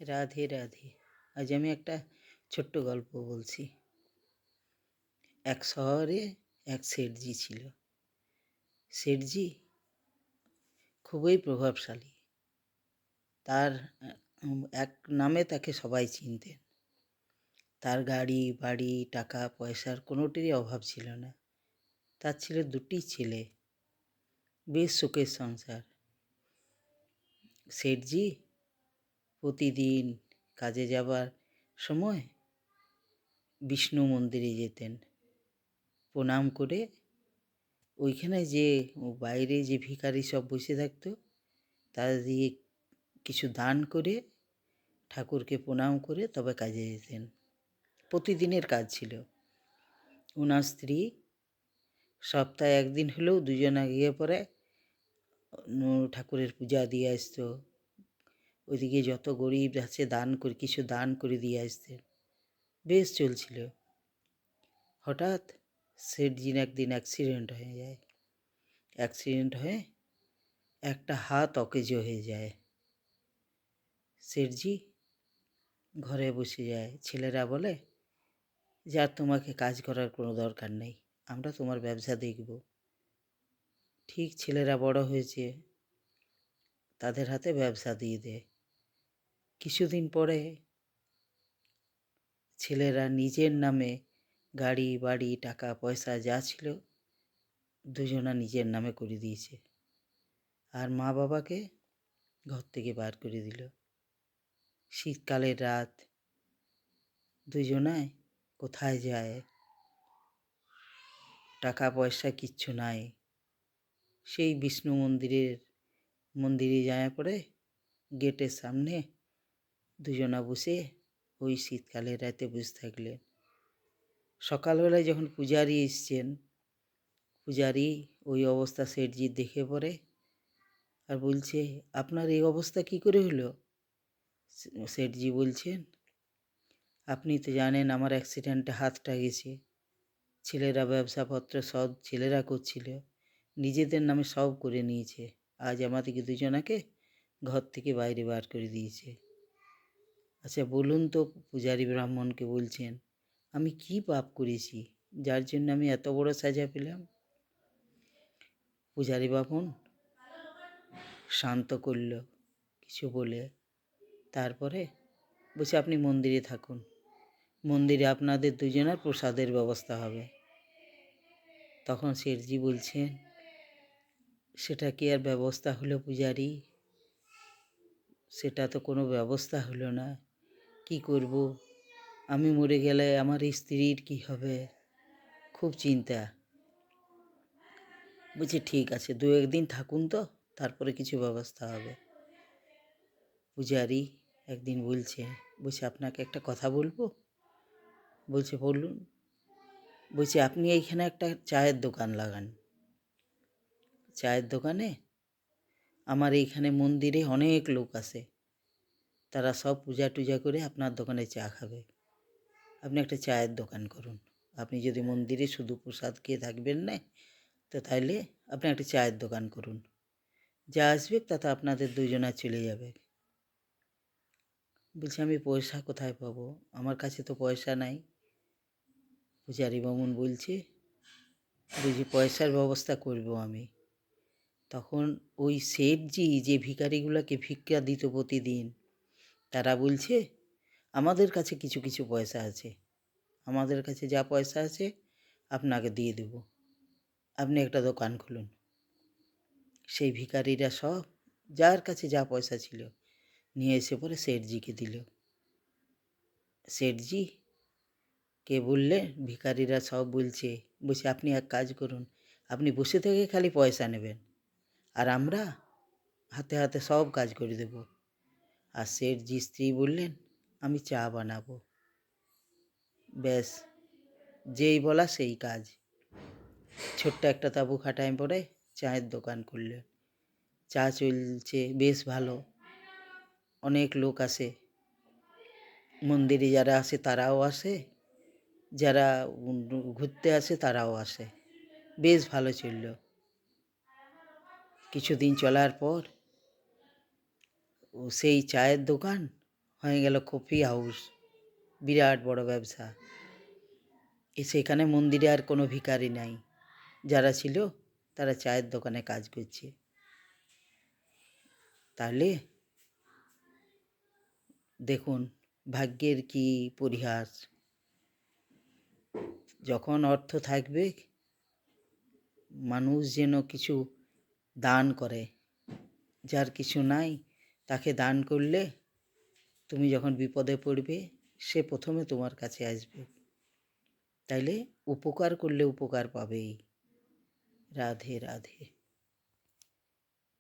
রাধে রাধে। আজ আমি একটা ছোট্ট গল্প বলছি। এক শহরে এক শেঠজি ছিল। শেঠজি খুবই প্রভাবশালী। তার এক নামে তাকে সবাই চিনতেন। তার গাড়ি বাড়ি টাকা পয়সার কোনোটিরই অভাব ছিল না। তার ছিল দুটি ছেলে, বেশ সুখের সংসার। শেঠজি প্রতিদিন কাজে যাবার সময় বিষ্ণু মন্দিরে যেতেন। প্রণাম করে ওইখানে যে বাইরে যে ভিখারি সব বসে থাকতো তাদের দিয়ে কিছু দান করে ঠাকুরকে প্রণাম করে তবে কাজে যেতেন। প্রতিদিনের কাজ ছিল। ওনার স্ত্রী সপ্তাহে একদিন হলেও দুজনে গিয়ে পরে ঠাকুরের পূজা দিয়ে আসতো। ওইদিকে যত গরিব আছে দান করে কিছু দান করে দিয়ে আসতেন। বেশ চলছিল। হঠাৎ শেঠজির একদিন অ্যাক্সিডেন্ট হয়ে যায়। অ্যাক্সিডেন্ট হয়ে একটা হাত অকেজো হয়ে যায়। শেঠজি ঘরে বসে যায়। ছেলেরা বলে যে আর তোমাকে কাজ করার কোনো দরকার নেই, আমরা তোমার ব্যবসা দেখব। ঠিক ছেলেরা বড় হয়েছে, তাদের হাতে ব্যবসা দিয়ে দেয়। কিছুদিন পরে ছেলেরা নিজের নামে গাড়ি বাড়ি টাকা পয়সা যা ছিল দুজনা নিজের নামে করে দিয়েছে। আর মা বাবাকে ঘর থেকে বার করে দিল। শীতকালের রাত, দুজনায় কোথায় যায়, টাকা পয়সা কিচ্ছু নাই। সেই বিষ্ণু মন্দিরে যাওয়ার পরে গেটের সামনে দুজনা বসে ওই শীতকালের রাতে বসে থাকলেন। সকালবেলায় যখন পূজারি এসছেন, পূজারি ওই অবস্থা শেঠজির দেখে পড়ে আর বলছে, আপনার এই অবস্থা কি করে হলো? শেঠজি বলছেন, আপনি তো জানেন আমার অ্যাক্সিডেন্টে হাতটা গেছে। ছেলেরা ব্যবসাপত্র সব ছেলেরা করছিল, নিজেদের নামে সব করে নিয়েছে। আজ আমাদেরকে দুজনাকে ঘর থেকে বাইরে বার করে দিয়েছে। আচ্ছা বলুন তো, পূজারী ব্রাহ্মণকে বলছেন, আমি কি পাপ করেছি যার জন্য আমি এত বড় সাজা পেলাম? পূজারী ব্রাহ্মণ শান্ত করল কিছু বলে। তারপরে বলছে, আপনি মন্দিরে থাকুন, মন্দিরে আপনাদের দুজনের প্রসাদের ব্যবস্থা হবে। তখন শেঠজি বলছেন, সেটা কি আর ব্যবস্থা হলো পূজারি? সেটা তো কোনো ব্যবস্থা হলো না। কি করব? আমি মরে গেলে আমার স্ত্রীর কি হবে? খুব চিন্তা। বলছি ঠিক আছে, দু একদিন থাকুন তো, তারপরে কিছু ব্যবস্থা হবে। পূজারি একদিন বলছে আপনাকে একটা কথা বলবো? বলছে বলুন। বলছে আপনি এইখানে একটা চায়ের দোকান লাগান। চায়ের দোকানে আমার এইখানে মন্দিরে অনেক লোক আসে, তারা সব পূজা টুজা করে আপনার দোকানে চা খাবে। আপনি একটা চায়ের দোকান করুন। আপনি যদি মন্দিরে শুধু প্রসাদ খেয়ে থাকবেন না, তো তাইলে আপনি একটা চায়ের দোকান করুন। যা আসবে তাতে আপনাদের দুজনা চলে যাবে। বলছে আমি পয়সা কোথায় পাবো? আমার কাছে তো পয়সা নাই। পূজারি বামুন বলছি পয়সার ব্যবস্থা করব আমি। তখন ওই শেঠজি যে ভিখারিগুলোকে ভিক্ষা দিত প্রতিদিন, তারা বলছে আমাদের কাছে কিছু কিছু পয়সা আছে, আমাদের কাছে যা পয়সা আছে আপনাকে দিয়ে দেব, আপনি একটা দোকান খুলুন। সেই ভিখারিরা সব যার কাছে যা পয়সা ছিল নিয়ে এসে পরে শেঠজিকে দিল। শেঠজি কে বললে ভিখারিরা সব বলছে আপনি এক কাজ করুন, আপনি বসে থেকে খালি পয়সা নেবেন, আর আমরা হাতে হাতে সব কাজ করে দেব। আর শেঠজি স্ত্রী বললেন, আমি চা বানাবো। ব্যাস, যেই বলা সেই কাজ। ছোট্ট একটা তাঁবু খাটায় পড়ে চায়ের দোকান করলেন। চা চলছে বেশ ভালো, অনেক লোক আসে। মন্দিরে যারা আসে তারাও আসে, যারা ঘুরতে আসে তারাও আসে। বেশ ভালো চলল। কিছুদিন চলার পর সেই চায়ের দোকান হয়ে গেল কফি হাউস, বিরাট বড় ব্যবসা। সেখানে মন্দিরে আর কোনো ভিখারি নাই, যারা ছিল তারা চায়ের দোকানে কাজ করছে। তাহলে দেখুন ভাগ্যের কি পরিহাস। যখন অর্থ থাকবে মানুষ যেন কিছু দান করে, যার কিছু নাই তাকে দান করলে তুমি যখন বিপদে পড়বে সে প্রথমে তোমার কাছে আসবে। তাইলে উপকার করলে উপকার পাবেই। রাধে রাধে।